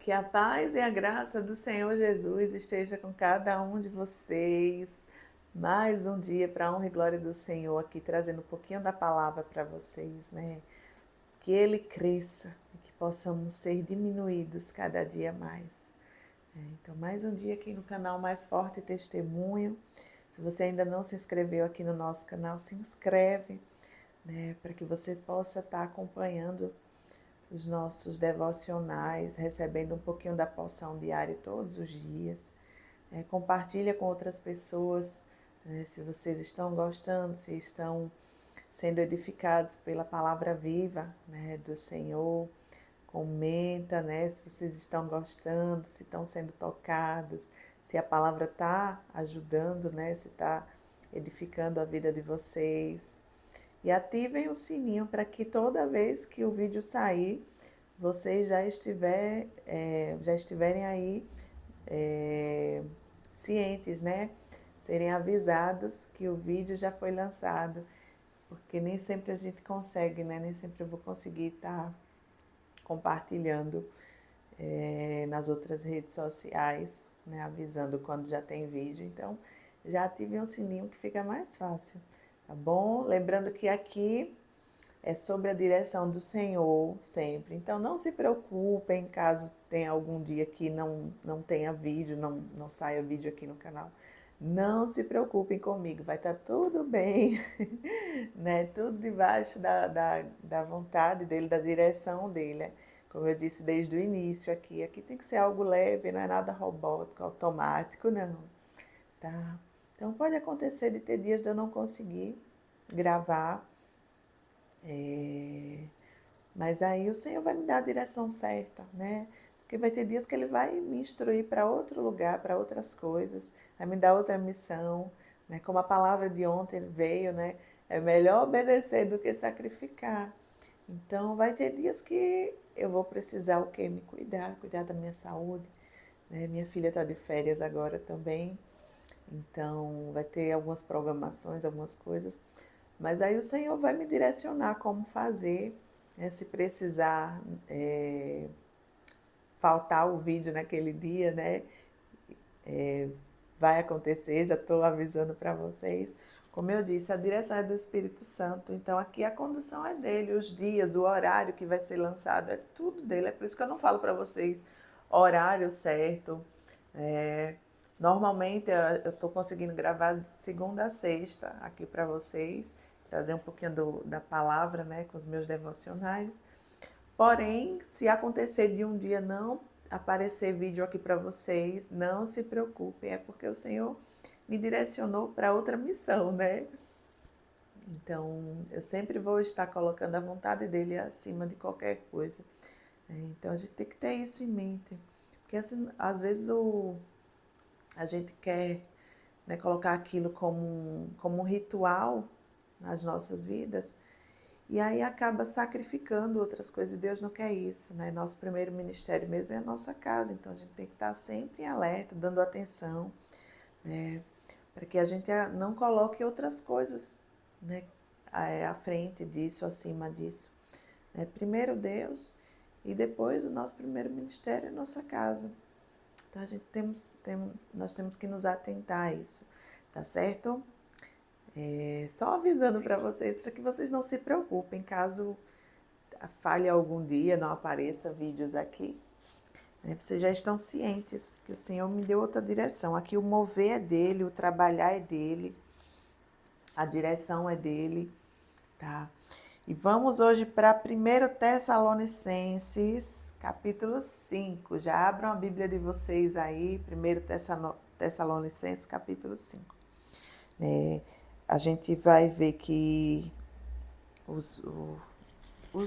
Que a paz e a graça do Senhor Jesus esteja com cada um de vocês. Mais um dia para a honra e glória do Senhor aqui, trazendo um pouquinho da palavra para vocês, né? Que Ele cresça e que possamos ser diminuídos cada dia mais. Então, mais um dia aqui no canal Mais Forte Testemunho. Se você ainda não se inscreveu aqui no nosso canal, se inscreve, né? Para que você possa estar acompanhando os nossos devocionais, recebendo um pouquinho da porção diária todos os dias. Compartilha com outras pessoas, né, se vocês estão gostando, se estão sendo edificados pela palavra viva, né, do Senhor. Comenta, né, se vocês estão gostando, se estão sendo tocados, se a palavra está ajudando, né, se está edificando a vida de vocês. E ativem o sininho para que toda vez que o vídeo sair, vocês já estiverem aí cientes, né? Serem avisados que o vídeo já foi lançado, porque nem sempre a gente consegue, né? Nem sempre eu vou conseguir estar compartilhando nas outras redes sociais, né? Avisando quando já tem vídeo. Então, já ativem o sininho que fica mais fácil, tá bom? Lembrando que aqui é sobre a direção do Senhor sempre. Então não se preocupem caso tenha algum dia que não tenha vídeo, não saia vídeo aqui no canal. Não se preocupem comigo, vai estar tudo bem, né? Tudo debaixo da vontade dele, da direção dele. Como eu disse desde o início aqui, aqui tem que ser algo leve, não é nada robótico, automático, não, tá? Então pode acontecer de ter dias de eu não conseguir gravar, mas aí o Senhor vai me dar a direção certa, né? Porque vai ter dias que Ele vai me instruir para outro lugar, para outras coisas, vai me dar outra missão, né? Como a palavra de ontem veio, né? É melhor obedecer do que sacrificar. Então vai ter dias que eu vou precisar o quê? Me cuidar, cuidar da minha saúde, né? Minha filha está de férias agora também, então vai ter algumas programações, algumas coisas. Mas aí o Senhor vai me direcionar como fazer, né? Se precisar faltar o vídeo naquele dia, né? Vai acontecer, já estou avisando para vocês. Como eu disse, a direção é do Espírito Santo, então aqui a condução é dele, os dias, o horário que vai ser lançado, é tudo dele. É por isso que eu não falo para vocês horário certo. É, Normalmente eu estou conseguindo gravar de segunda a sexta aqui para vocês, trazer um pouquinho da palavra, né, com os meus devocionais. Porém, se acontecer de um dia não aparecer vídeo aqui para vocês, não se preocupem, é porque o Senhor me direcionou para outra missão, né? Então, eu sempre vou estar colocando a vontade dele acima de qualquer coisa. Então, a gente tem que ter isso em mente. Porque, assim, às vezes, a gente quer, né, colocar aquilo como um ritual nas nossas vidas, e aí acaba sacrificando outras coisas. E Deus não quer isso, né? Nosso primeiro ministério mesmo é a nossa casa, então a gente tem que estar sempre em alerta, dando atenção, né? Para que a gente não coloque outras coisas, né, à frente disso, acima disso. Primeiro Deus e depois o nosso primeiro ministério é a nossa casa. Então a gente nós temos que nos atentar a isso, tá certo? Só avisando para vocês, para que vocês não se preocupem caso falhe algum dia, não apareça vídeos aqui. Vocês já estão cientes que o Senhor me deu outra direção. Aqui o mover é dele, o trabalhar é dele, a direção é dele, tá? E vamos hoje para 1 Tessalonicenses, capítulo 5. Já abram a Bíblia de vocês aí, 1 Tessalonicenses, capítulo 5. A gente vai ver que os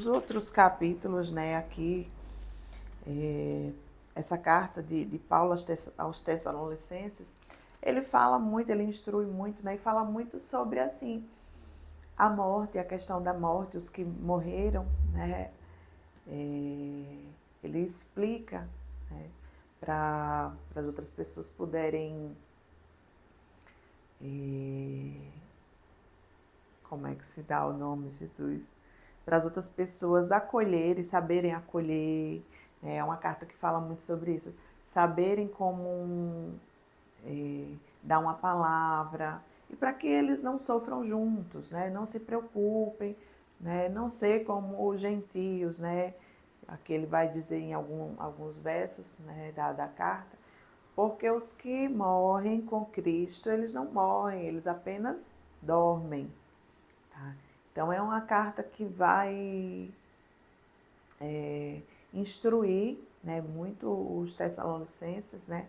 outros capítulos, né, aqui, essa carta de Paulo aos Tessalonicenses, ele fala muito, ele instrui muito, né, e fala muito sobre, assim, a morte, a questão da morte, os que morreram, né, ele explica, né, para as outras pessoas poderem, como é que se dá o nome, Jesus? Para as outras pessoas acolherem, saberem acolher, É uma carta que fala muito sobre isso. Saberem como dar uma palavra, e para que eles não sofram juntos, né? Não se preocupem, né? Não ser como os gentios, né? Aqui ele vai dizer em alguns versos, né, da carta, porque os que morrem com Cristo, eles não morrem, eles apenas dormem. Tá? Então é uma carta que vai instruir, né, muito os tessalonicenses, né,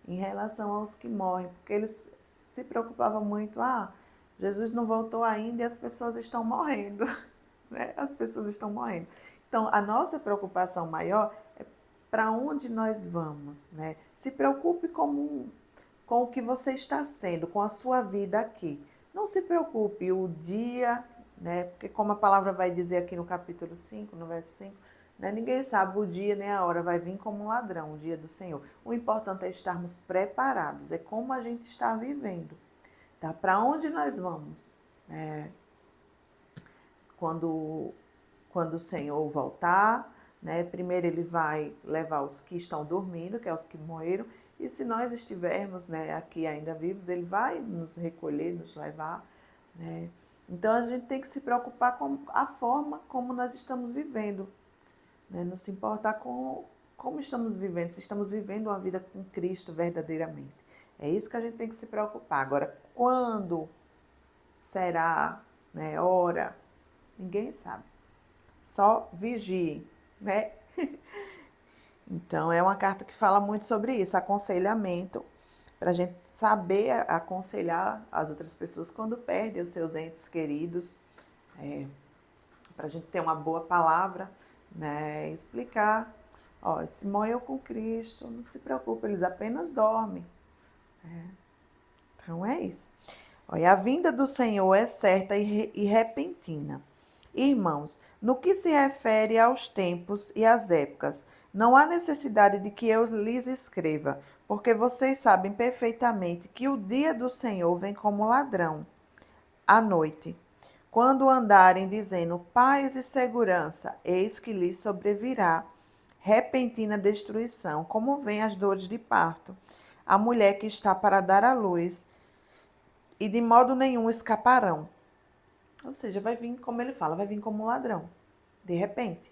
em relação aos que morrem, porque eles se preocupavam muito, Jesus não voltou ainda e as pessoas estão morrendo, né? As pessoas estão morrendo. Então, a nossa preocupação maior é para onde nós vamos, né? Se preocupe com o que você está sendo, com a sua vida aqui. Não se preocupe o dia, né? Porque como a palavra vai dizer aqui no capítulo 5, no verso 5, né? Ninguém sabe o dia nem a hora, vai vir como um ladrão, o dia do Senhor. O importante é estarmos preparados, é como a gente está vivendo, tá? Para onde nós vamos? Quando, quando o Senhor voltar, né? Primeiro ele vai levar os que estão dormindo, que é os que morreram, e se nós estivermos, né, aqui ainda vivos, ele vai nos recolher, nos levar, né? Então a gente tem que se preocupar com a forma como nós estamos vivendo, né? Não se importar com como estamos vivendo, se estamos vivendo uma vida com Cristo verdadeiramente. É isso que a gente tem que se preocupar. Agora, quando será, né, hora, ninguém sabe. Só vigiem, né? Então, é uma carta que fala muito sobre isso, aconselhamento, para a gente saber aconselhar as outras pessoas quando perdem os seus entes queridos, para a gente ter uma boa palavra, né? Explicar, ó, se morreu com Cristo, não se preocupe, eles apenas dormem. Então, é isso. Olha, a vinda do Senhor é certa e repentina. Irmãos, no que se refere aos tempos e às épocas, não há necessidade de que eu lhes escreva, porque vocês sabem perfeitamente que o dia do Senhor vem como ladrão, à noite. Quando andarem dizendo paz e segurança, eis que lhes sobrevirá repentina destruição, como vêm as dores de parto. A mulher que está para dar à luz, e de modo nenhum escaparão. Ou seja, vai vir, como ele fala, vai vir como um ladrão. De repente.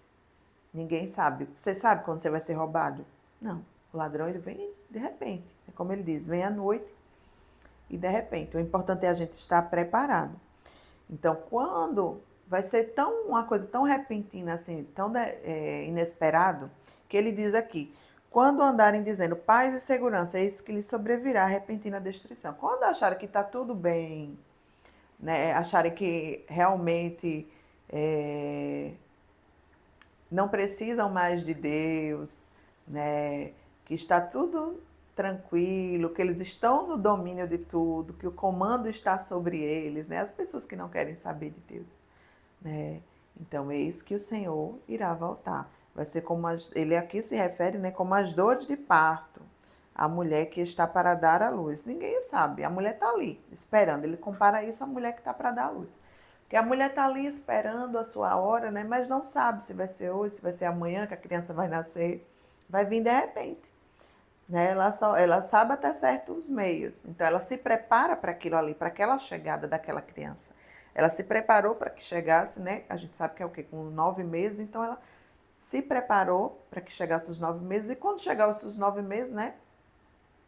Ninguém sabe. Você sabe quando você vai ser roubado? Não. O ladrão, ele vem de repente. É como ele diz, vem à noite e de repente. O importante é a gente estar preparado. Então, quando vai ser uma coisa tão repentina assim, tão inesperado, que ele diz aqui, quando andarem dizendo paz e segurança, é isso que lhes sobrevirá a repentina destruição. Quando acharem que está tudo bem, né, acharem que realmente não precisam mais de Deus, né, que está tudo tranquilo, que eles estão no domínio de tudo, que o comando está sobre eles, né, as pessoas que não querem saber de Deus, né. Então, eis que o Senhor irá voltar. Vai ser como ele aqui se refere, né, como as dores de parto. A mulher que está para dar à luz. Ninguém sabe, a mulher está ali, esperando. Ele compara isso à mulher que está para dar à luz. Porque a mulher está ali esperando a sua hora, né? Mas não sabe se vai ser hoje, se vai ser amanhã que a criança vai nascer. Vai vir de repente. Né? Ela sabe até certos meios. Então, ela se prepara para aquilo ali, para aquela chegada daquela criança. Ela se preparou para que chegasse, né? A gente sabe que é o quê? Com 9 meses. Então, ela se preparou para que chegasse os 9 meses. E quando chegasse os 9 meses, né?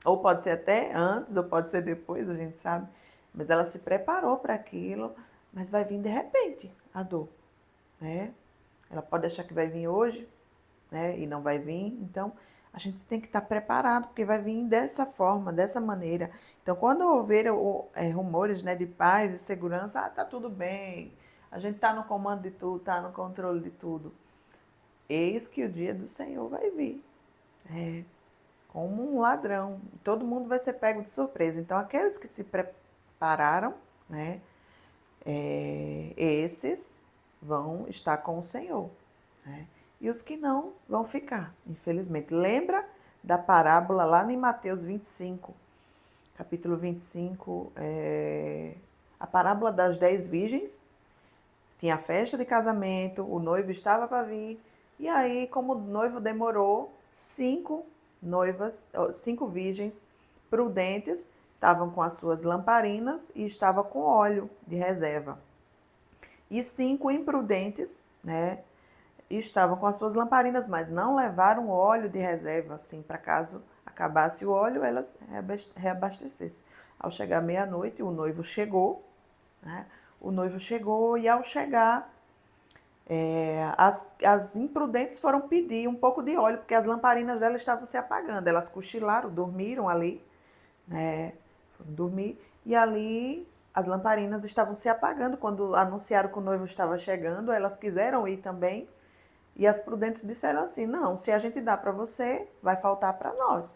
Ou pode ser até antes, ou pode ser depois, a gente sabe. Mas ela se preparou para aquilo, mas vai vir de repente a dor, né? Ela pode achar que vai vir hoje, né? E não vai vir. Então, a gente tem que estar preparado, porque vai vir dessa forma, dessa maneira. Então, quando houver rumores, né, de paz e segurança, tá tudo bem. A gente tá no comando de tudo, tá no controle de tudo. Eis que o dia do Senhor vai vir. Como um ladrão. Todo mundo vai ser pego de surpresa. Então, aqueles que se prepararam, né, esses vão estar com o Senhor. Né? E os que não vão ficar, infelizmente. Lembra da parábola lá em Mateus 25, capítulo 25, a parábola das 10 virgens. Tinha a festa de casamento, o noivo estava para vir, E aí, como o noivo demorou, 5 virgens prudentes estavam com as suas lamparinas e estavam com óleo de reserva. E 5 imprudentes, né, estavam com as suas lamparinas, mas não levaram óleo de reserva, assim, para caso acabasse o óleo, elas reabastecessem. Ao chegar meia-noite, o noivo chegou, né? O noivo chegou e, ao chegar, as imprudentes foram pedir um pouco de óleo, porque as lamparinas delas estavam se apagando. Elas cochilaram, dormiram ali, né? Foram dormir, e ali as lamparinas estavam se apagando. Quando anunciaram que o noivo estava chegando, elas quiseram ir também, e as prudentes disseram assim: não, se a gente dá para você, vai faltar para nós.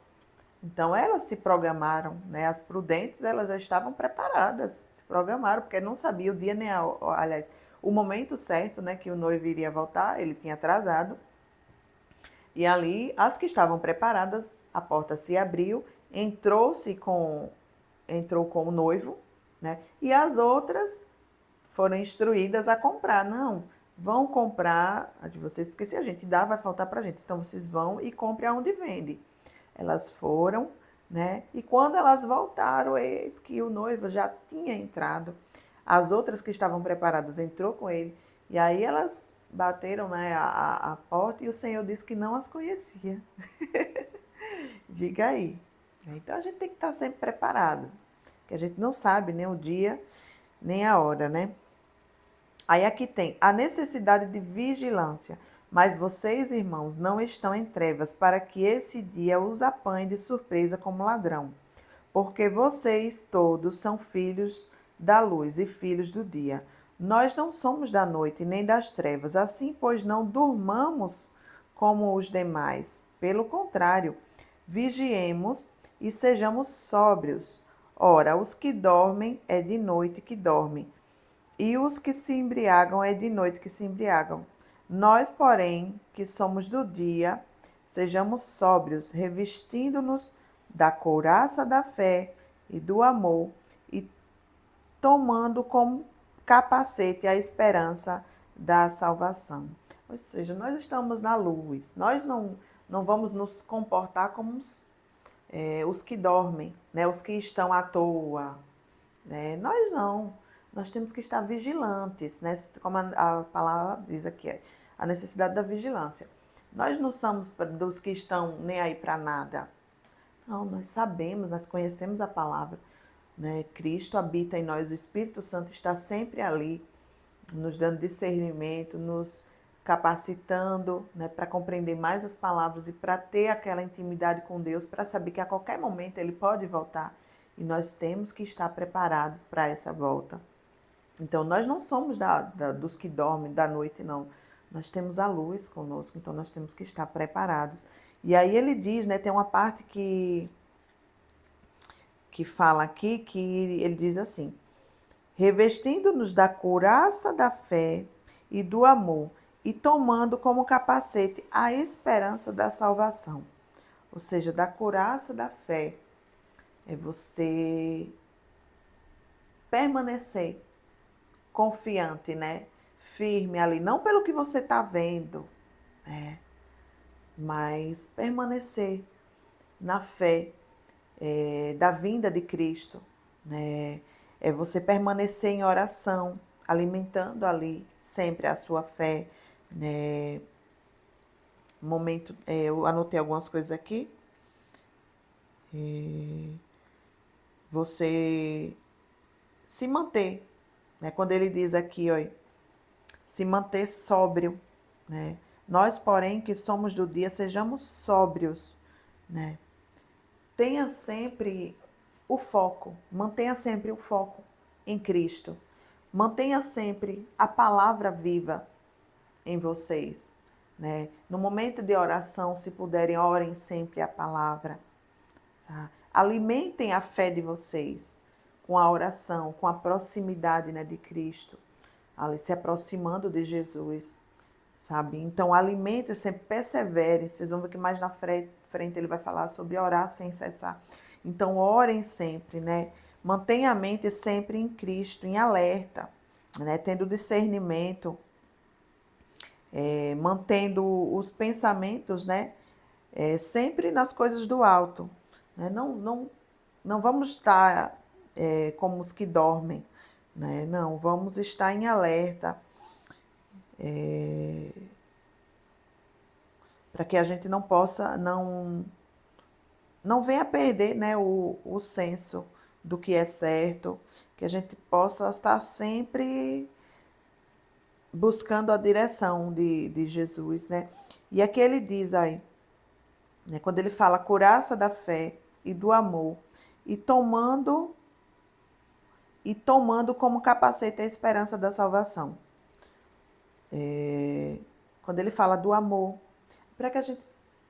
Então elas se programaram, né? As prudentes, elas já estavam preparadas, se programaram, porque não sabia o dia nem aliás, o momento certo, né, que o noivo iria voltar, ele tinha atrasado. E ali, as que estavam preparadas, a porta se abriu, entrou com o noivo, né? E as outras foram instruídas a comprar. Não, vão comprar a de vocês, porque se a gente dá, vai faltar para a gente. Então vocês vão e comprem aonde vende. Elas foram, né? E quando elas voltaram, eis que o noivo já tinha entrado. As outras que estavam preparadas entrou com ele. E aí elas bateram, né, a porta, e o Senhor disse que não as conhecia. Diga aí. Então a gente tem que estar sempre preparado, que a gente não sabe nem o dia, nem a hora, né? Aí aqui tem a necessidade de vigilância. Mas vocês, irmãos, não estão em trevas, para que esse dia os apanhe de surpresa como ladrão. Porque vocês todos são filhos da luz e filhos do dia. Nós não somos da noite nem das trevas, assim, pois, não durmamos como os demais. Pelo contrário, vigiemos e sejamos sóbrios. Ora, os que dormem é de noite que dormem, e os que se embriagam é de noite que se embriagam. Nós, porém, que somos do dia, sejamos sóbrios, revestindo-nos da couraça da fé e do amor, e tomando como capacete a esperança da salvação. Ou seja, nós estamos na luz, nós não vamos nos comportar como os que dormem, né? Os que estão à toa, né? Nós não. Nós temos que estar vigilantes, né? Como a palavra diz aqui, a necessidade da vigilância. Nós não somos dos que estão nem aí para nada. Não, nós sabemos, nós conhecemos a palavra, né? Cristo habita em nós, o Espírito Santo está sempre ali, nos dando discernimento, nos capacitando, né, para compreender mais as palavras e para ter aquela intimidade com Deus, para saber que a qualquer momento Ele pode voltar. E nós temos que estar preparados para essa volta. Então, nós não somos dos que dormem da noite, não. Nós temos a luz conosco, então nós temos que estar preparados. E aí ele diz, né, tem uma parte que fala aqui, que ele diz assim: revestindo-nos da couraça da fé e do amor, e tomando como capacete a esperança da salvação. Ou seja, da couraça da fé é você permanecer confiante, né? Firme ali, não pelo que você está vendo, né? Mas permanecer na fé da vinda de Cristo, né? É você permanecer em oração, alimentando ali sempre a sua fé, né? Momento, eu anotei algumas coisas aqui. Você se manter, né? Quando ele diz aqui, ó, se manter sóbrio, né? Nós, porém, que somos do dia, sejamos sóbrios, né? Tenha sempre o foco, mantenha sempre o foco em Cristo. Mantenha sempre a palavra viva em vocês, né? No momento de oração, se puderem, orem sempre a palavra. Tá? Alimentem a fé de vocês com a oração, com a proximidade, né, de Cristo, ali se aproximando de Jesus, sabe? Então, alimentem sempre, perseverem. Vocês vão ver que mais na frente ele vai falar sobre orar sem cessar. Então, orem sempre, né? Mantenha a mente sempre em Cristo, em alerta, né? Tendo discernimento mantendo os pensamentos, né, sempre nas coisas do alto, né? Não vamos estar como os que dormem, né? Não, vamos estar em alerta, para que a gente não possa, não venha perder, né, o senso do que é certo, que a gente possa estar sempre buscando a direção de Jesus, né? E aqui ele diz aí, né, quando ele fala couraça da fé e do amor, e tomando como capacete a esperança da salvação. Quando ele fala do amor, para que a gente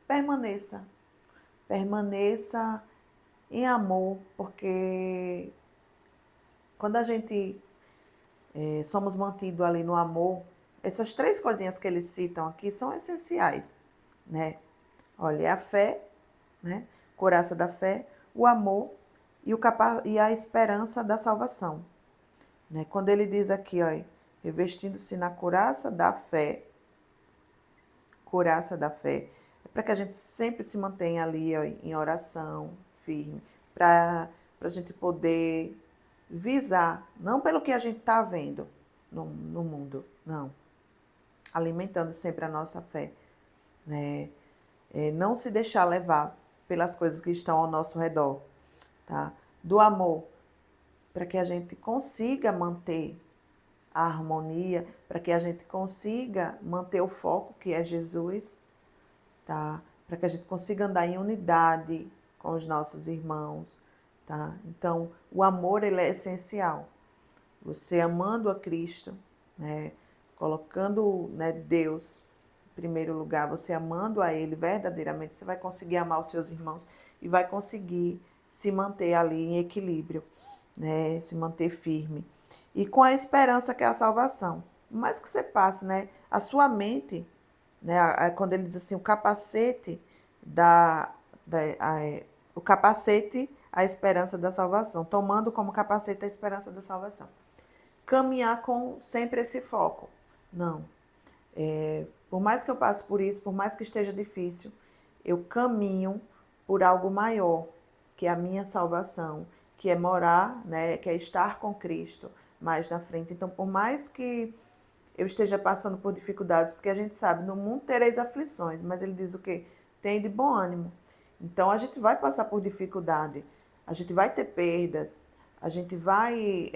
permaneça, permaneça em amor, porque quando a gente somos mantidos ali no amor, essas três coisinhas que eles citam aqui são essenciais, né? Olha, é a fé, né? Couraça da fé, o amor e a esperança da salvação, né? Quando ele diz aqui, ó, revestindo-se na couraça da fé, é para que a gente sempre se mantenha ali, ó, em oração, firme, para a gente poder visar, não pelo que a gente está vendo no mundo, não, alimentando sempre a nossa fé, né? Não se deixar levar pelas coisas que estão ao nosso redor, tá? Do amor, para que a gente consiga manter a harmonia, para que a gente consiga manter o foco, que é Jesus, tá? Para que a gente consiga andar em unidade com os nossos irmãos, tá? Então, o amor, ele é essencial. Você amando a Cristo, né? Colocando, né, Deus em primeiro lugar, você amando a Ele verdadeiramente, você vai conseguir amar os seus irmãos e vai conseguir se manter ali em equilíbrio, né? Se manter firme. E com a esperança que é a salvação. Por mais que você passe, né? A sua mente, né? Quando ele diz assim, o capacete da, da o capacete, a esperança da salvação, tomando como capacete a esperança da salvação. Caminhar com sempre esse foco. Não. Por mais que eu passe por isso, por mais que esteja difícil, eu caminho por algo maior, que é a minha salvação, que é morar, né, que é estar com Cristo mais na frente. Então, por mais que eu esteja passando por dificuldades, porque a gente sabe, no mundo tereis aflições, mas ele diz o quê? Tem de bom ânimo. Então, a gente vai passar por dificuldade, a gente vai ter perdas, a gente vai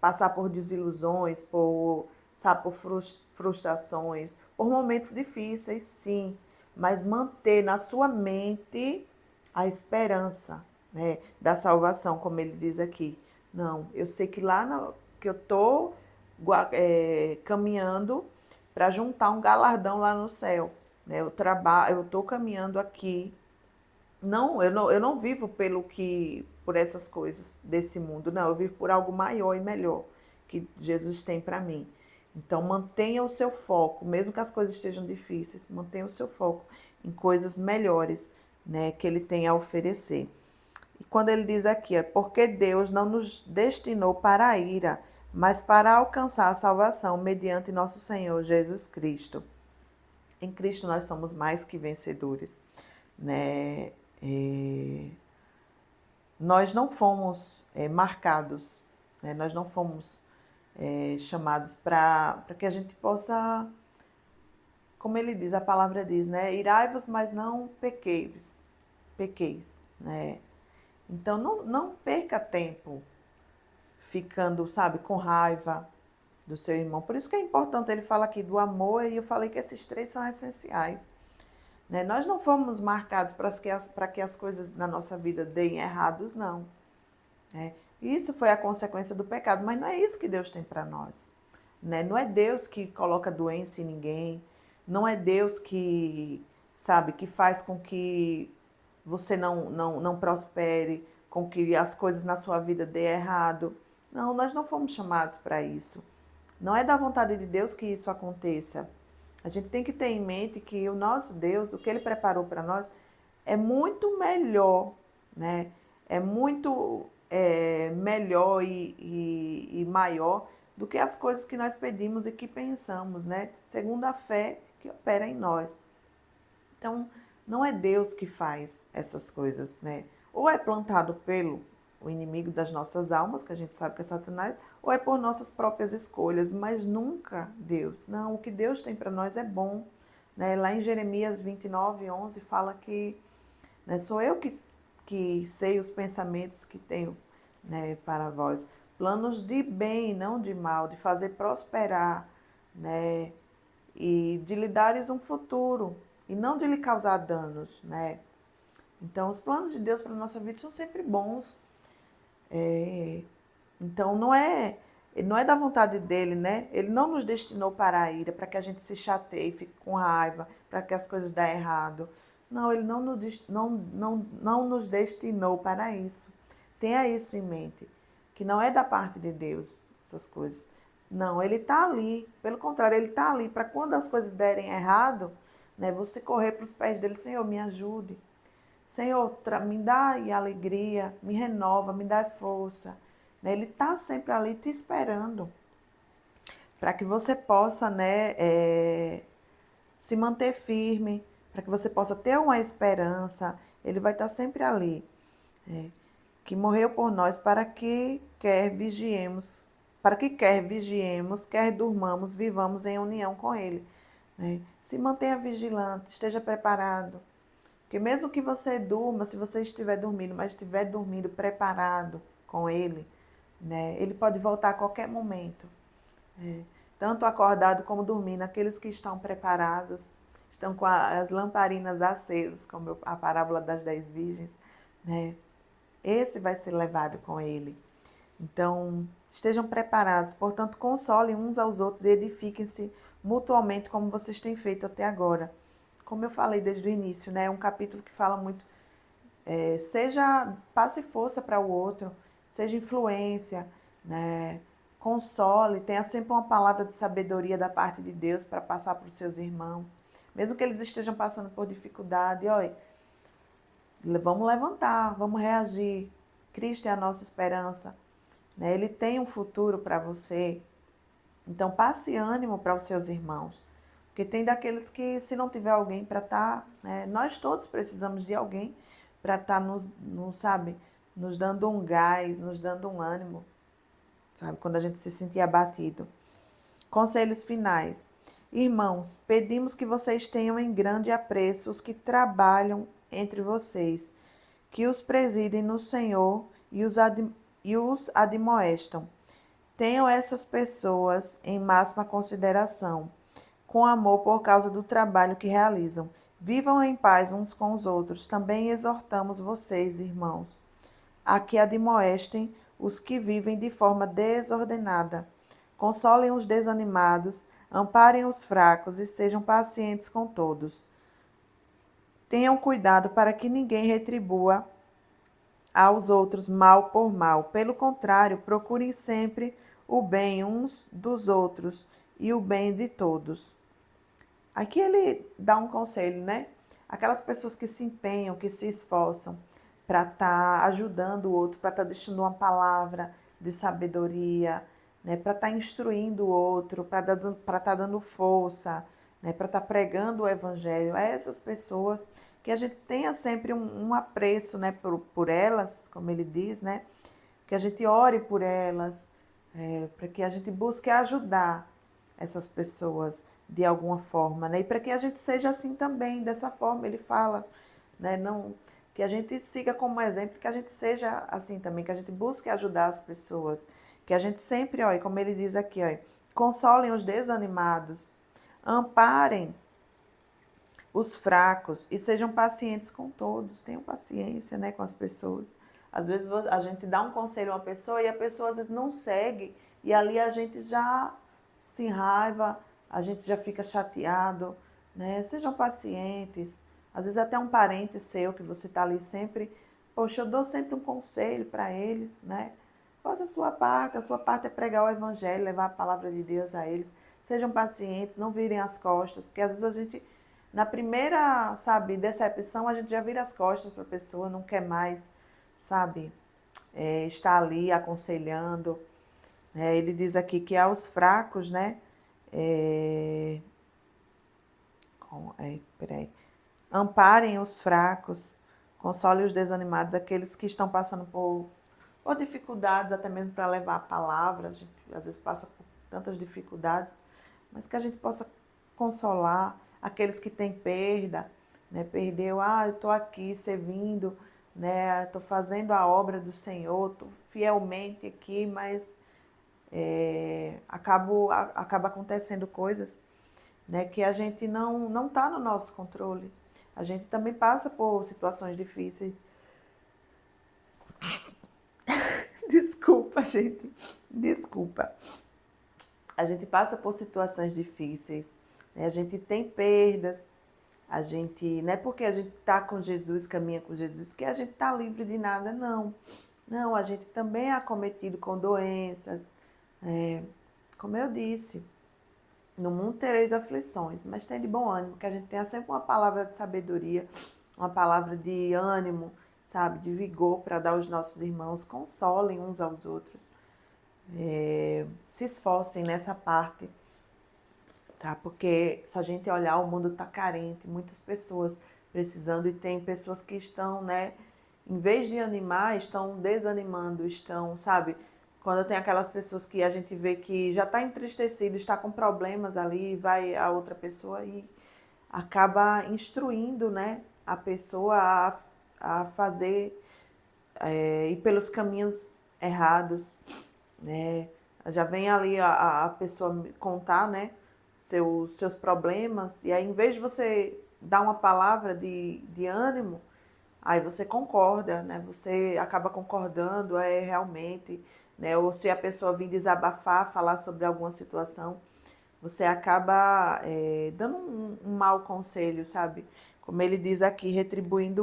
passar por desilusões, por, sabe, por frustrações, por momentos difíceis, sim, mas manter na sua mente a esperança, né, da salvação, como ele diz aqui. Não, eu sei que que eu estou caminhando para juntar um galardão lá no céu. Né? Eu estou caminhando aqui. Eu não vivo por essas coisas desse mundo, não, eu vivo por algo maior e melhor que Jesus tem para mim. Então mantenha o seu foco, mesmo que as coisas estejam difíceis, mantenha o seu foco em coisas melhores, né, que ele tem a oferecer. E quando ele diz aqui, é porque Deus não nos destinou para a ira, mas para alcançar a salvação mediante nosso Senhor Jesus Cristo. Em Cristo nós somos mais que vencedores, né? Nós não fomos marcados, né? Nós não fomos chamados para que a gente possa, como ele diz, a palavra diz, né? Irai-vos, mas não pequeis, né? Então não perca tempo ficando, sabe, com raiva do seu irmão. Por isso que é importante, ele fala aqui do amor, e eu falei que esses três são essenciais. Né? Nós não fomos marcados para que as coisas na nossa vida deem errados, não. Né? Isso foi a consequência do pecado, mas não é isso que Deus tem para nós. Né? Não é Deus que coloca doença em ninguém, não é Deus que, sabe, que faz com que você não prospere, com que as coisas na sua vida dê errado. Não, nós não fomos chamados para isso. Não é da vontade de Deus que isso aconteça. A gente tem que ter em mente que o nosso Deus, o que Ele preparou para nós, é muito melhor, né? É muito melhor e maior do que as coisas que nós pedimos e que pensamos, né? Segundo a fé que opera em nós. Então, não é Deus que faz essas coisas, né? Ou é plantado pelo o inimigo das nossas almas, que a gente sabe que é Satanás, ou é por nossas próprias escolhas, mas nunca Deus. Não, o que Deus tem para nós é bom, né? Lá em Jeremias 29:11 fala que, né, sou eu que sei os pensamentos que tenho, né, para vós. Planos de bem, não de mal, de fazer prosperar, né? E de lhe dares um futuro, e não de lhe causar danos, né? Então, os planos de Deus para a nossa vida são sempre bons. Então, não é da vontade dele, né? Ele não nos destinou para a ira, para que a gente se chateie, fique com raiva, para que as coisas dêem errado. Não, ele não nos destinou para isso. Tenha isso em mente, que não é da parte de Deus essas coisas. Não, ele está ali. Pelo contrário, ele está ali para quando as coisas derem errado, né? Você correr para os pés dele, Senhor, me ajude. Senhor, me dá alegria, me renova, me dá força. Né? Ele está sempre ali te esperando para que você possa, né, se manter firme, para que você possa ter uma esperança. Ele vai estar sempre ali, que morreu por nós para que quer vigiemos, quer durmamos, vivamos em união com Ele. Né? Se mantenha vigilante, esteja preparado. Porque mesmo que você durma, se você estiver dormindo, mas estiver dormindo preparado com Ele, né, Ele pode voltar a qualquer momento. Tanto acordado como dormindo, aqueles que estão preparados, estão com as lamparinas acesas, como a parábola das 10 virgens, né? Esse vai ser levado com Ele. Então, estejam preparados, portanto, consolem uns aos outros e edifiquem-se mutuamente, como vocês têm feito até agora. Como eu falei desde o início, né? É um capítulo que fala muito, passe força para o outro, seja influência, né? Console, tenha sempre uma palavra de sabedoria da parte de Deus para passar para os seus irmãos. Mesmo que eles estejam passando por dificuldade, olha, vamos levantar, vamos reagir. Cristo é a nossa esperança, né? Ele tem um futuro para você. Então, passe ânimo para os seus irmãos. Porque tem daqueles que, se não tiver alguém para estar, né, nós todos precisamos de alguém para estar sabe, nos dando um gás, nos dando um ânimo, sabe, quando a gente se sentir abatido. Conselhos finais. Irmãos, pedimos que vocês tenham em grande apreço os que trabalham entre vocês, que os presidem no Senhor e os admoestam. Tenham essas pessoas em máxima consideração, com amor por causa do trabalho que realizam. Vivam em paz uns com os outros. Também exortamos vocês, irmãos, a que admoestem os que vivem de forma desordenada. Consolem os desanimados, amparem os fracos e estejam pacientes com todos. Tenham cuidado para que ninguém retribua aos outros mal por mal. Pelo contrário, procurem sempre o bem uns dos outros e o bem de todos. Aqui ele dá um conselho, né? Aquelas pessoas que se empenham, que se esforçam para estar ajudando o outro, para estar deixando uma palavra de sabedoria, né? Para estar instruindo o outro, para estar dando força, né? Para estar pregando o evangelho. A essas pessoas que a gente tenha sempre um apreço, né? Por elas, como ele diz, né? Que a gente ore por elas, para que a gente busque ajudar essas pessoas de alguma forma, né? E para que a gente seja assim também, dessa forma ele fala, né? Não, que a gente siga como exemplo, que a gente seja assim também, que a gente busque ajudar as pessoas, que a gente sempre, ó, como ele diz aqui, ó, consolem os desanimados, amparem os fracos e sejam pacientes com todos, tenham paciência, né, com as pessoas. Às vezes a gente dá um conselho a uma pessoa e a pessoa às vezes não segue e ali a gente já se enraiva, a gente já fica chateado, né? Sejam pacientes. Às vezes até um parente seu que você está ali sempre, poxa, eu dou sempre um conselho para eles, né? Faça a sua parte é pregar o evangelho, levar a palavra de Deus a eles. Sejam pacientes, não virem as costas, porque às vezes a gente, na primeira, sabe, decepção, a gente já vira as costas para a pessoa, não quer mais, sabe, estar ali aconselhando. Ele diz aqui que aos fracos, né? Peraí. Amparem os fracos, console os desanimados, aqueles que estão passando por dificuldades, até mesmo para levar a palavra. A gente às vezes passa por tantas dificuldades, mas que a gente possa consolar aqueles que têm perda, né? Perdeu, eu estou aqui servindo, né? Estou fazendo a obra do Senhor, estou fielmente aqui, mas acaba acontecendo coisas, né, que a gente não está no nosso controle. A gente também passa por situações difíceis. Desculpa, gente. Desculpa. A gente passa por situações difíceis, né? A gente tem perdas. A gente, não é porque a gente está com Jesus, caminha com Jesus, que a gente está livre de nada, não. Não, a gente também é acometido com doenças. Como eu disse, no mundo tereis aflições, mas tem de bom ânimo, que a gente tenha sempre uma palavra de sabedoria, uma palavra de ânimo, sabe, de vigor para dar aos nossos irmãos, consolem uns aos outros, se esforcem nessa parte, tá? Porque se a gente olhar, o mundo está carente, muitas pessoas precisando, e tem pessoas que estão, né, em vez de animar, estão desanimando, estão, sabe? Quando tem aquelas pessoas que a gente vê que já está entristecido, está com problemas ali, vai a outra pessoa e acaba instruindo, né, a pessoa a fazer, ir pelos caminhos errados, né? Já vem ali a pessoa contar, né, seus problemas, e aí em vez de você dar uma palavra de ânimo, aí você concorda, né? Você acaba concordando, realmente, né? Ou se a pessoa vir desabafar, falar sobre alguma situação, você acaba dando um mau conselho, sabe? Como ele diz aqui, retribua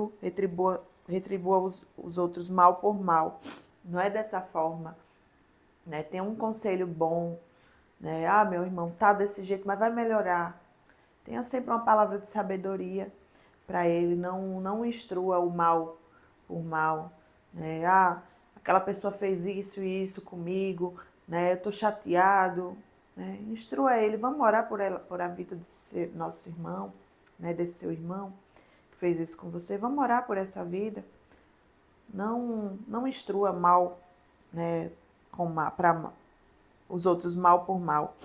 os outros mal por mal. Não é dessa forma, né? Tem um conselho bom, né? Meu irmão, tá desse jeito, mas vai melhorar. Tenha sempre uma palavra de sabedoria para ele, não instrua o mal por mal, né? Aquela pessoa fez isso e isso comigo, né? Eu tô chateado, né? Instrua ele, vamos orar por ela, por a vida desse nosso irmão, né? Desse seu irmão que fez isso com você. Vamos orar por essa vida. Não instrua mal, né? Para os outros mal por mal.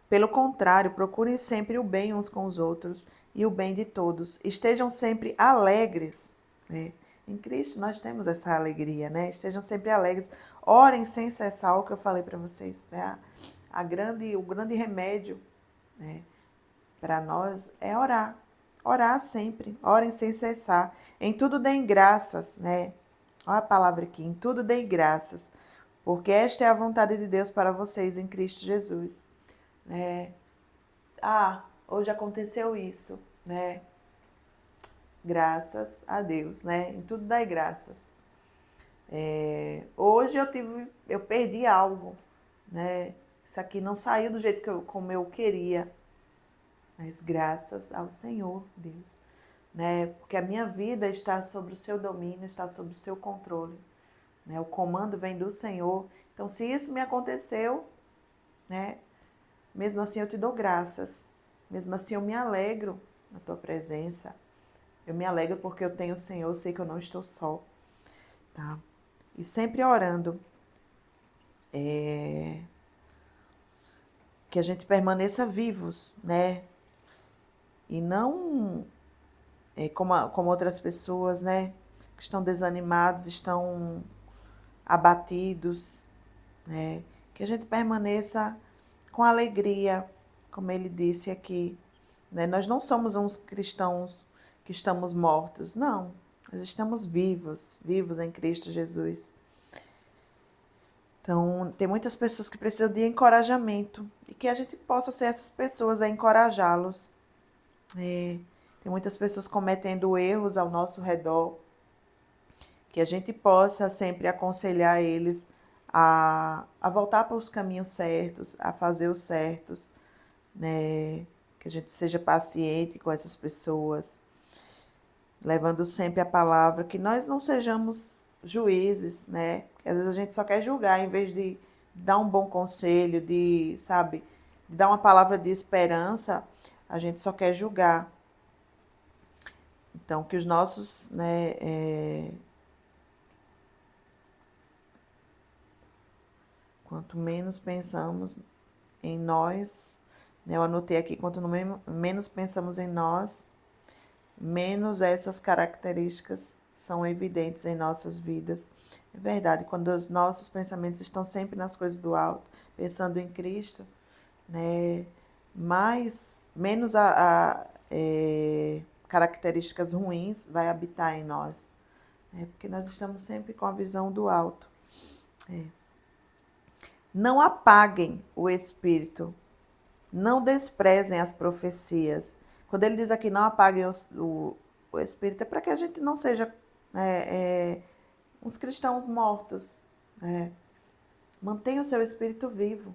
Pelo contrário, procurem sempre o bem uns com os outros e o bem de todos. Estejam sempre alegres, né? Em Cristo nós temos essa alegria, né? Estejam sempre alegres. Orem sem cessar, o que eu falei para vocês, né? O grande remédio, né, para nós é orar. Orar sempre, orem sem cessar. Em tudo deem graças, né? Olha a palavra aqui, em tudo deem graças, porque esta é a vontade de Deus para vocês em Cristo Jesus, né? Hoje aconteceu isso, né? Graças a Deus, né? Em tudo dai graças. Hoje eu perdi algo, né? Isso aqui não saiu do jeito como eu queria, mas graças ao Senhor, Deus, né? Porque a minha vida está sob o seu domínio, está sob o seu controle, né? O comando vem do Senhor. Então, se isso me aconteceu, né? Mesmo assim eu te dou graças. Mesmo assim eu me alegro na tua presença. Eu me alegro porque eu tenho o Senhor, eu sei que eu não estou só, tá? E sempre orando, que a gente permaneça vivos, né? E não como outras pessoas, né? Que estão desanimados, estão abatidos, né? Que a gente permaneça com alegria, como ele disse aqui, né? Nós não somos uns cristãos que estamos mortos, não. Nós estamos vivos, vivos em Cristo Jesus. Então, tem muitas pessoas que precisam de encorajamento e que a gente possa ser essas pessoas a encorajá-los. Tem muitas pessoas cometendo erros ao nosso redor, que a gente possa sempre aconselhar eles a voltar para os caminhos certos, a fazer os certos, né? Que a gente seja paciente com essas pessoas, levando sempre a palavra, que nós não sejamos juízes, né? Porque às vezes a gente só quer julgar, em vez de dar um bom conselho, de, sabe, de dar uma palavra de esperança, a gente só quer julgar. Então, que os nossos, né, quanto menos pensamos em nós, né, eu anotei aqui, quanto menos pensamos em nós, menos essas características são evidentes em nossas vidas. É verdade, quando os nossos pensamentos estão sempre nas coisas do alto, pensando em Cristo, né, menos características ruins vai habitar em nós, né, porque nós estamos sempre com a visão do alto. Não apaguem o Espírito, não desprezem as profecias. Quando ele diz aqui não apaguem o Espírito, é para que a gente não seja uns cristãos mortos. Né? Mantenha o seu Espírito vivo,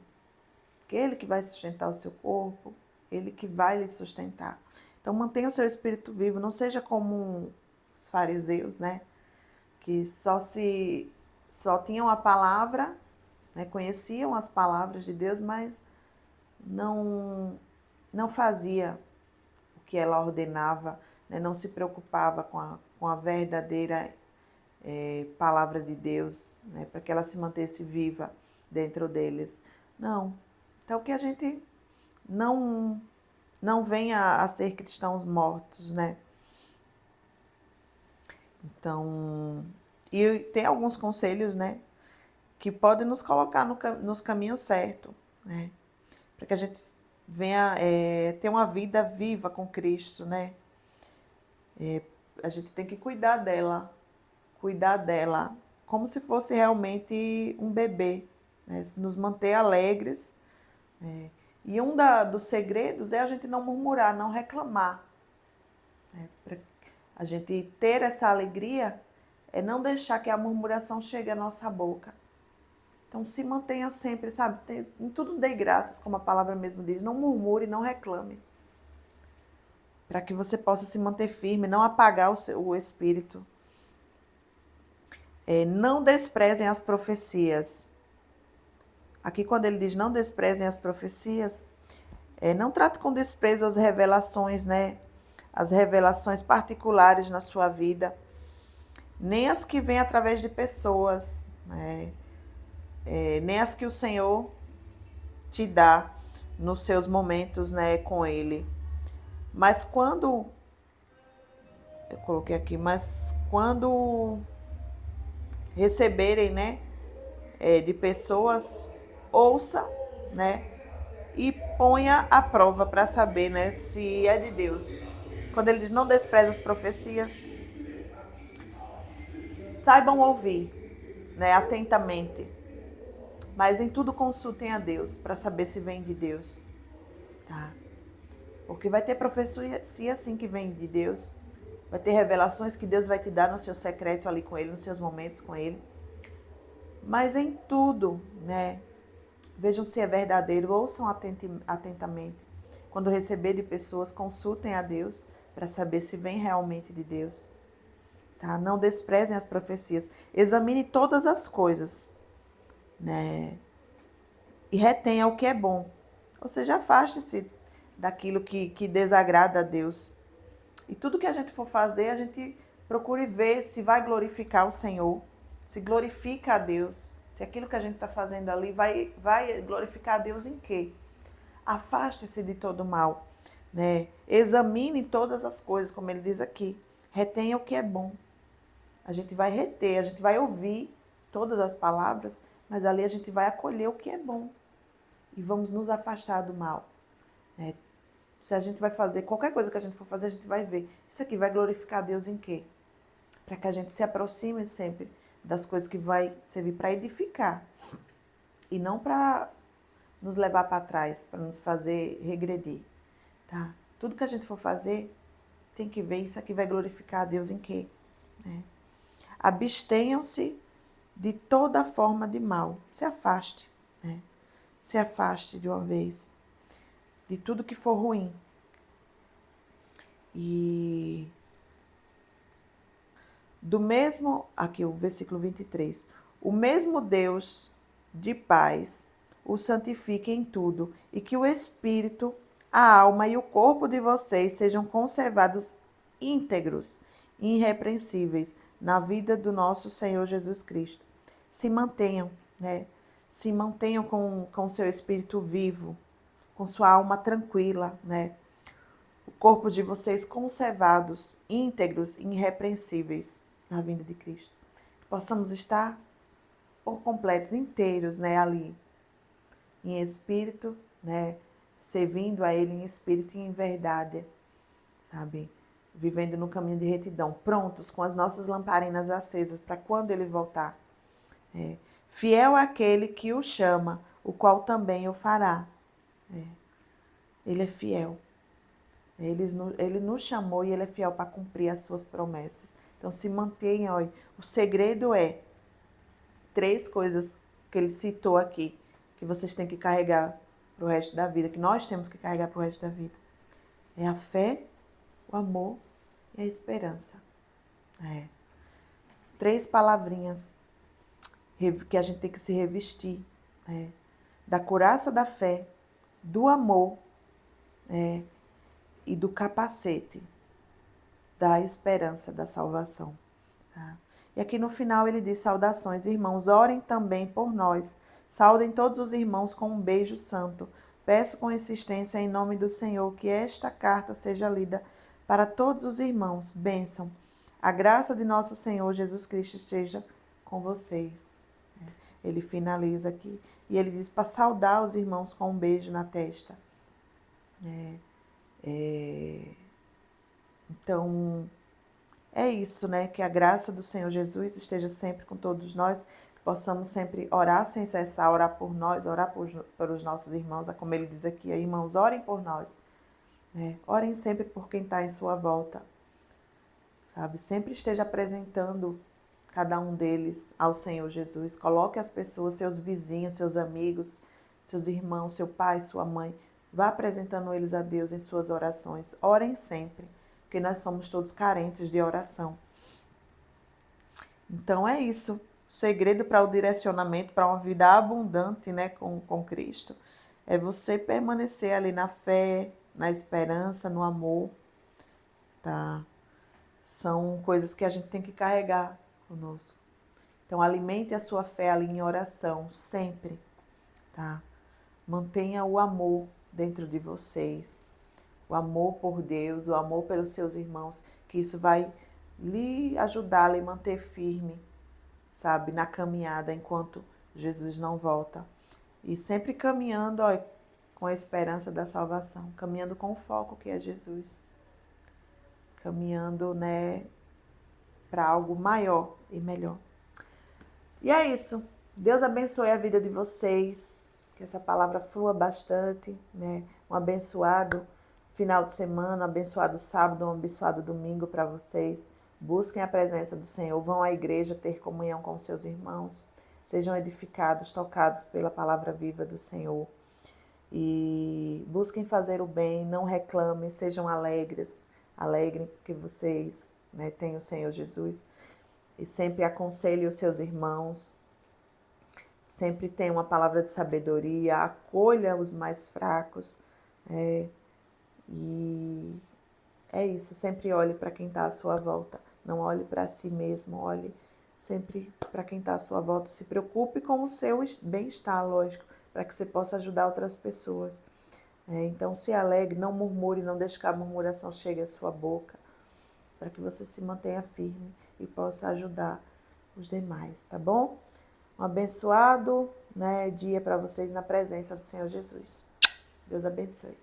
porque é ele que vai sustentar o seu corpo, ele que vai lhe sustentar. Então mantenha o seu Espírito vivo, não seja como os fariseus, né? Que só tinham a palavra, né? Conheciam as palavras de Deus, mas não fazia o que ela ordenava, né? Não se preocupava com a verdadeira palavra de Deus, né? Para que ela se mantesse viva dentro deles. Não. Então que a gente não venha a ser cristãos mortos, né? Então, e tem alguns conselhos, né? Que podem nos colocar nos caminhos certos, né? Para que a gente venha ter uma vida viva com Cristo, né? A gente tem que cuidar dela, como se fosse realmente um bebê, né? Nos manter alegres. Né? E dos segredos é a gente não murmurar, não reclamar. Né? Para a gente ter essa alegria é não deixar que a murmuração chegue à nossa boca. Então se mantenha sempre, sabe? Em tudo dê graças, como a palavra mesmo diz. Não murmure, não reclame. Para que você possa se manter firme, não apagar o espírito. Não desprezem as profecias. Aqui quando ele diz não desprezem as profecias, não trate com desprezo as revelações, né? As revelações particulares na sua vida, nem as que vêm através de pessoas, né? Nem as que o Senhor te dá nos seus momentos, né, com Ele. Mas quando, eu coloquei aqui, mas quando receberem, né, de pessoas, ouça, né, e ponha à prova para saber, né, se é de Deus. Quando ele diz não despreze as profecias, saibam ouvir, né, atentamente, mas em tudo consultem a Deus para saber se vem de Deus, tá? Porque vai ter profecia assim que vem de Deus, vai ter revelações que Deus vai te dar no seu secreto ali com Ele, nos seus momentos com Ele, mas em tudo, né, vejam se é verdadeiro, ouçam atentamente. Quando receber de pessoas, consultem a Deus para saber se vem realmente de Deus. Tá? Não desprezem as profecias. Examine todas as coisas, né? E retenha o que é bom. Ou seja, afaste-se daquilo que desagrada a Deus. E tudo que a gente for fazer, a gente procure ver se vai glorificar o Senhor, se glorifica a Deus, se aquilo que a gente está fazendo ali vai glorificar a Deus em quê? Afaste-se de todo mal, né? Examine todas as coisas, como ele diz aqui. Retenha o que é bom. A gente vai reter, a gente vai ouvir todas as palavras, mas ali a gente vai acolher o que é bom. E vamos nos afastar do mal. Né? Se a gente vai fazer, qualquer coisa que a gente for fazer, a gente vai ver. Isso aqui vai glorificar a Deus em quê? Para que a gente se aproxime sempre das coisas que vai servir para edificar. E não para nos levar para trás, para nos fazer regredir. Tá? Tudo que a gente for fazer, tem que ver isso aqui vai glorificar a Deus em quê? Né? Abstenham-se de toda forma de mal. Se afaste, né? Se afaste de uma vez de tudo que for ruim. E aqui o versículo 23, o mesmo Deus de paz o santifique em tudo, e que o espírito, a alma e o corpo de vocês sejam conservados íntegros e irrepreensíveis na vida do nosso Senhor Jesus Cristo. Se mantenham, né? Se mantenham com o seu espírito vivo, com sua alma tranquila, né? O corpo de vocês conservados, íntegros e irrepreensíveis na vinda de Cristo. Que possamos estar por completos, inteiros, né, ali, em espírito, né, servindo a Ele em espírito e em verdade, sabe? Vivendo no caminho de retidão, prontos com as nossas lamparinas acesas para quando Ele voltar. Fiel àquele que o chama, o qual também o fará. Ele é fiel. Ele nos chamou e Ele é fiel para cumprir as suas promessas. Então se mantenha, olha, o segredo é 3 coisas que Ele citou aqui, que vocês têm que carregar para o resto da vida, que nós temos que carregar para o resto da vida. É a fé, o amor e a esperança. 3 palavrinhas que a gente tem que se revestir. Da couraça da fé, do amor e do capacete da esperança da salvação. Tá? E aqui no final ele diz: saudações, irmãos, orem também por nós. Saudem todos os irmãos com um beijo santo. Peço com insistência em nome do Senhor que esta carta seja lida para todos os irmãos. Bênção. A graça de nosso Senhor Jesus Cristo esteja com vocês. Ele finaliza aqui e ele diz para saudar os irmãos com um beijo na testa. Então, é isso, né? Que a graça do Senhor Jesus esteja sempre com todos nós, que possamos sempre orar sem cessar, orar por nós, orar por os nossos irmãos, como ele diz aqui, irmãos, orem por nós. Orem sempre por quem está em sua volta, sabe? Sempre esteja apresentando cada um deles ao Senhor Jesus. Coloque as pessoas, seus vizinhos, seus amigos, seus irmãos, seu pai, sua mãe. Vá apresentando eles a Deus em suas orações. Orem sempre, porque nós somos todos carentes de oração. Então é isso. O segredo para o direcionamento, para uma vida abundante, né, com Cristo, é você permanecer ali na fé, na esperança, no amor, tá? São coisas que a gente tem que carregar conosco. Então, alimente a sua fé ali em oração, sempre, tá? Mantenha o amor dentro de vocês, o amor por Deus, o amor pelos seus irmãos, que isso vai lhe ajudar a lhe manter firme, sabe, na caminhada enquanto Jesus não volta. E sempre caminhando, ó, com a esperança da salvação, caminhando com o foco que é Jesus. Caminhando, né, para algo maior e melhor. E é isso. Deus abençoe a vida de vocês. Que essa palavra flua bastante, né? Um abençoado final de semana, um abençoado sábado, um abençoado domingo para vocês. Busquem a presença do Senhor, vão à igreja ter comunhão com seus irmãos. Sejam edificados, tocados pela palavra viva do Senhor. E busquem fazer o bem, não reclamem, sejam alegres. Alegrem porque vocês, né, têm o Senhor Jesus. E sempre aconselhe os seus irmãos. Sempre tenha uma palavra de sabedoria, acolha os mais fracos. E é isso, sempre olhe para quem está à sua volta. Não olhe para si mesmo, olhe sempre para quem está à sua volta. Se preocupe com o seu bem-estar, lógico, para que você possa ajudar outras pessoas. Então se alegre, não murmure, não deixe que a murmuração chegue à sua boca, para que você se mantenha firme e possa ajudar os demais, tá bom? Um abençoado, né, dia para vocês na presença do Senhor Jesus. Deus abençoe.